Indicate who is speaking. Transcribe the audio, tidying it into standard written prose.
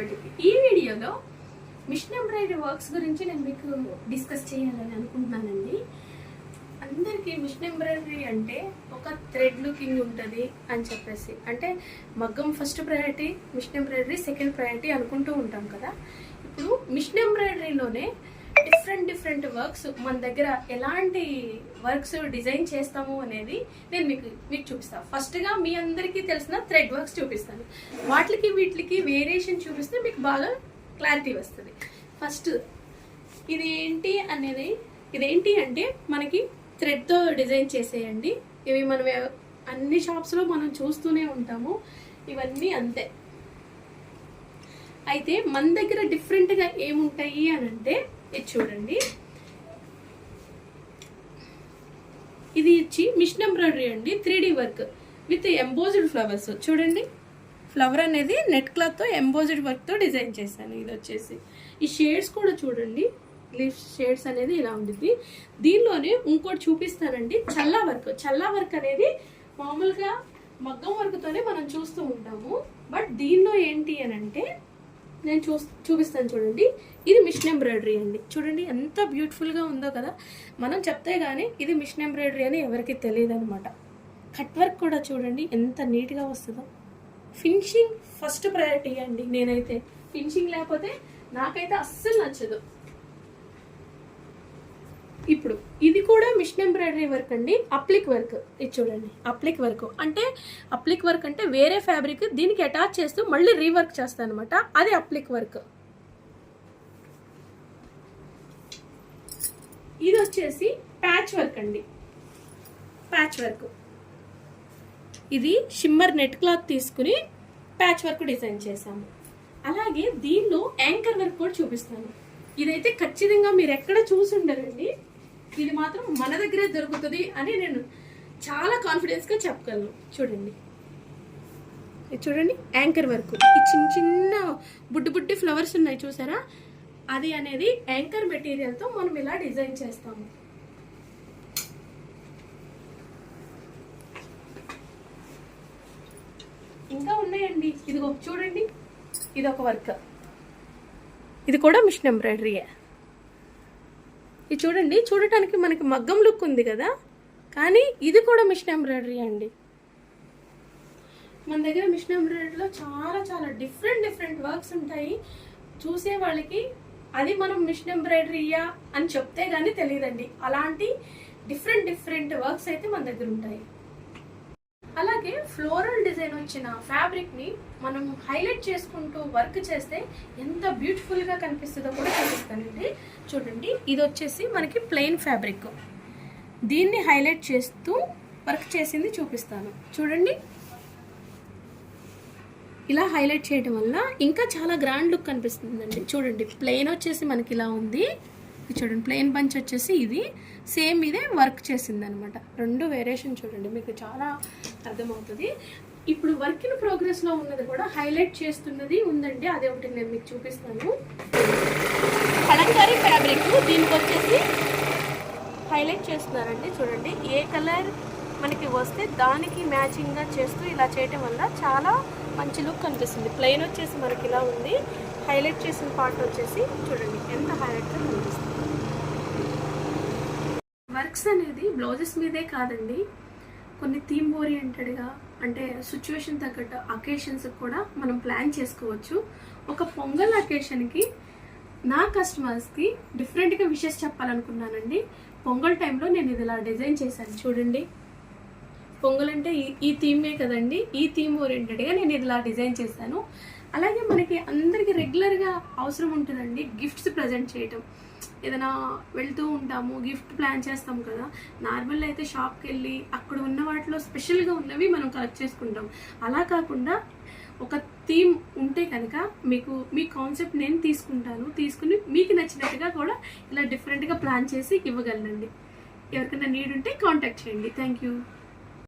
Speaker 1: ఇంకొకటి ఈ వీడియోలో మిషన్ ఎంబ్రాయిడరీ వర్క్స్ గురించి నేను మీకు డిస్కస్ చేయాలని అనుకుంటున్నానండి. అందరికీ మిషన్ ఎంబ్రాయిడరీ అంటే ఒక థ్రెడ్ లుకింగ్ ఉంటుంది అని చెప్పేసి, అంటే మగ్గం first priority, machine embroidery second priority అనుకుంటూ ఉంటాం కదా. ఇప్పుడు మిషన్ ఎంబ్రాయిడరీలోనే డిఫరెంట్ వర్క్స్ మన దగ్గర ఎలాంటి వర్క్స్ డిజైన్ చేస్తాము అనేది నేను మీకు చూపిస్తాను. ఫస్ట్గా మీ అందరికీ తెలిసిన థ్రెడ్ వర్క్స్ చూపిస్తాను. వీటికి వేరియేషన్ చూపిస్తే మీకు బాగా క్లారిటీ వస్తుంది. ఫస్ట్ ఇదేంటి అంటే మనకి థ్రెడ్తో డిజైన్ చేసేయండి. ఇవి మనం అన్ని షాప్స్లో మనం చూస్తూనే ఉంటాము. ఇవన్నీ అంతే. అయితే మన దగ్గర డిఫరెంట్గా ఏముంటాయి అని అంటే ఇది చూడండి. ఇది ఇచ్చి మిషన్ ఎంబ్రాయిడరీ అండి, 3D work with embossed flowers. చూడండి, ఫ్లవర్ అనేది నెట్ క్లాత్తో ఎంబోజ్డ్ వర్క్తో డిజైన్ చేశాను. ఇది వచ్చేసి ఈ షేడ్స్ కూడా చూడండి, లీఫ్ షేడ్స్ అనేది ఇలా ఉంటుంది. దీనిలోనే ఇంకోటి చూపిస్తానండి, చల్లా వర్క్ అనేది మామూలుగా మగ్గం వర్క్తోనే మనం చూస్తూ ఉంటాము. బట్ దీనిలో ఏంటి అని అంటే నేను చూపిస్తాను చూడండి. ఇది మిషన్ ఎంబ్రాయిడరీ అండి. చూడండి ఎంత బ్యూటిఫుల్గా ఉందో కదా. మనం చెప్తే కానీ ఇది మిషన్ ఎంబ్రాయిడరీ అని ఎవరికి తెలియదు అనమాట. కట్ వర్క్ కూడా చూడండి ఎంత నీట్గా వస్తుందో. ఫినిషింగ్ ఫస్ట్ ప్రయారిటీ అండి. నేనైతే ఫినిషింగ్ లేకపోతే నాకైతే అస్సలు నచ్చదు. ఇప్పుడు ఇది కూడా మిషన్ ఎంబ్రాయిడరీ వర్క్ అండి, అప్లిక్ వర్క్. ఇది చూడండి, అప్లిక్ వర్క్ అంటే వేరే ఫ్యాబ్రిక్ దీనికి అటాచ్ చేస్తూ మళ్ళీ రీవర్క్ చేస్తాను అనమాట. అది అప్లిక్ వర్క్. ఇది వచ్చేసి ప్యాచ్ వర్క్ అండి. ఇది షిమ్మర్ నెట్ క్లాత్ తీసుకుని ప్యాచ్ వర్క్ డిజైన్ చేశాము. అలాగే దీనిలో యాంకర్ వర్క్ కూడా చూపిస్తాను. ఇదైతే ఖచ్చితంగా మీరు ఎక్కడ చూసి ఉండరండి. ఇది మాత్రం మన దగ్గరే దొరుకుతుంది అని నేను చాలా కాన్ఫిడెన్స్గా చెప్పగలను. చూడండి యాంకర్ వర్క్. ఈ చిన్న బుడ్డి ఫ్లవర్స్ ఉన్నాయి చూసారా, అది అనేది యాంకర్ మెటీరియల్తో మనం ఇలా డిజైన్ చేస్తాము. ఇంకా ఉన్నాయండి. ఇదిగో చూడండి, ఇది ఒక వర్క్. ఇది కూడా మిషన్ ఎంబ్రాయిడరీయే. ఇది చూడండి, చూడటానికి మనకి మగ్గం లుక్ ఉంది కదా, కానీ ఇది కూడా మిషన్ ఎంబ్రాయిడరీ అండి. మన దగ్గర మిషన్ ఎంబ్రాయిడరీలో చాలా డిఫరెంట్ వర్క్స్ ఉంటాయి. చూసే వాళ్ళకి అది మనం మిషన్ ఎంబ్రాయిడరీయా అని చెప్తే కానీ తెలియదండి. అలాంటి డిఫరెంట్ వర్క్స్ అయితే మన దగ్గర ఉంటాయి. అలాగే ఫ్లోరల్ డిజైన్ వచ్చిన ఫ్యాబ్రిక్ని మనం హైలైట్ చేసుకుంటూ వర్క్ చేస్తే ఎంత బ్యూటిఫుల్గా కనిపిస్తుందో కూడా చూపిస్తానండి. చూడండి, ఇది వచ్చేసి మనకి ప్లెయిన్ ఫ్యాబ్రిక్. దీన్ని హైలైట్ చేస్తూ వర్క్ చేసింది చూపిస్తాను. చూడండి, ఇలా హైలైట్ చేయడం వల్ల ఇంకా చాలా గ్రాండ్ లుక్ కనిపిస్తుందండి. చూడండి, ప్లెయిన్ వచ్చేసి మనకి ఇలా ఉంది. చూడండి, ప్లెయిన్ బంచ్ వచ్చేసి ఇది సేమ్ ఇదే వర్క్ చేసింది అనమాట. రెండు వేరియేషన్ చూడండి, మీకు చాలా అర్థమవుతుంది. ఇప్పుడు వర్క్ ఇన్ ప్రోగ్రెస్లో ఉన్నది కూడా హైలైట్ చేస్తున్నది ఉందండి. అదే ఒకటి నేను మీకు చూపిస్తాను. కలంకారీ ఫ్యాబ్రిక్ దీనికి వచ్చేసి హైలైట్ చేస్తున్నారండి. చూడండి, ఏ కలర్ మనకి వస్తే దానికి మ్యాచింగ్గా చేస్తూ ఇలా చేయటం వల్ల చాలా మంచి లుక్ కనిపిస్తుంది. ప్లెయిన్ వచ్చేసి మనకి ఇలా ఉంది, హైలైట్ చేసిన పార్ట్ వచ్చేసి చూడండి ఎంత హైలైట్గా కనిపిస్తుంది. వర్క్స్ అనేది బ్లౌజెస్ మీదే కాదండి, కొన్ని థీమ్ ఓరియంటెడ్గా అంటే సిచ్యువేషన్ తగ్గట్టు అకేషన్స్కి కూడా మనం ప్లాన్ చేసుకోవచ్చు. ఒక పొంగల్ అకేషన్కి నా కస్టమర్స్కి డిఫరెంట్గా విషెస్ చెప్పాలనుకున్నానండి. పొంగల్ టైంలో నేను ఇది ఇలా డిజైన్ చేశాను. చూడండి, పొంగల్ అంటే ఈ థీమే కదండి, ఈ థీమ్ ఓరియంటెడ్గా నేను ఇలా డిజైన్ చేశాను. అలాగే మనకి అందరికీ రెగ్యులర్గా అవసరం ఉంటుందండి గిఫ్ట్స్ ప్రజెంట్ చేయటం. ఏదైనా వెళ్తూ ఉంటాము, గిఫ్ట్ ప్లాన్ చేస్తాం కదా. నార్మల్ అయితే షాప్కి వెళ్ళి అక్కడ ఉన్న వాటిలో స్పెషల్గా ఉన్నవి మనం కలెక్ట్ చేసుకుంటాం. అలా కాకుండా ఒక థీమ్ ఉంటే కనుక మీ కాన్సెప్ట్ నేను తీసుకుని మీకు నచ్చినట్టుగా కూడా ఇలా డిఫరెంట్గా ప్లాన్ చేసి ఇవ్వగలనండి. ఎవరికైనా నీడ్ ఉంటే కాంటాక్ట్ చేయండి. Thank you.